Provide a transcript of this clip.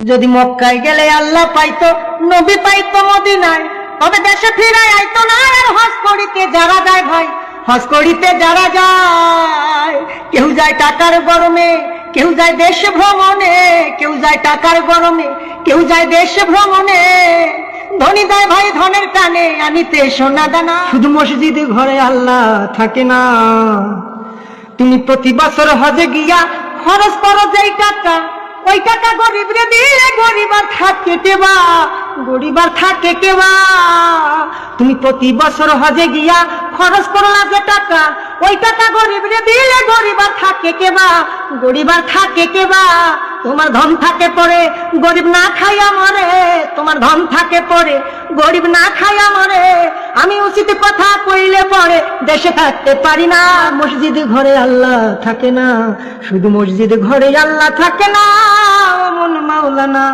যদি মক্কায় গেলে আল্লাহ পাইতো, নবী পাইতো মদিনায়, তবে দেশে ফিরে আইতো না। আর হজ করিতে যারা যায় ভাই, হজ করিতে যারা যায়, কেউ যায় টাকার গরমে, কেউ যায় দেশ ভ্রমণে, কেউ যায় টাকার গরমে, কেউ যায় দেশ ভ্রমণে। ধনী দেয় ভাই ধনের টানে আনিতে সোনা দানা। শুধু মসজিদে ঘরে আল্লাহ থাকে না। তুমি প্রতি বছর হজে গিয়া খরচ করো যেই টাকা, ওই টাকা গরিব রে দিলে গরিব আর থাকে কেবা, গরিব আর থাকে কেবা। তুমি প্রতি বছর হজে গিয়া খরচ করলা যে টাকা, ওই টাকা গরিব রে দিলে গরিব আর থাকে কেবা, গরিব আর থাকে কেবা। তোমার ধন থাকে পরে গরিব না খাইয়া মরে, তোমার ধন থাকে পরে গরিব না খাইয়া মরে। আমি উচিত কথা কইলে পরে দেশে থাকতে পারি না। মসজিদ ঘরে আল্লাহ থাকে না, শুধু মসজিদ ঘরে আল্লাহ থাকে না। মন মাওলানা।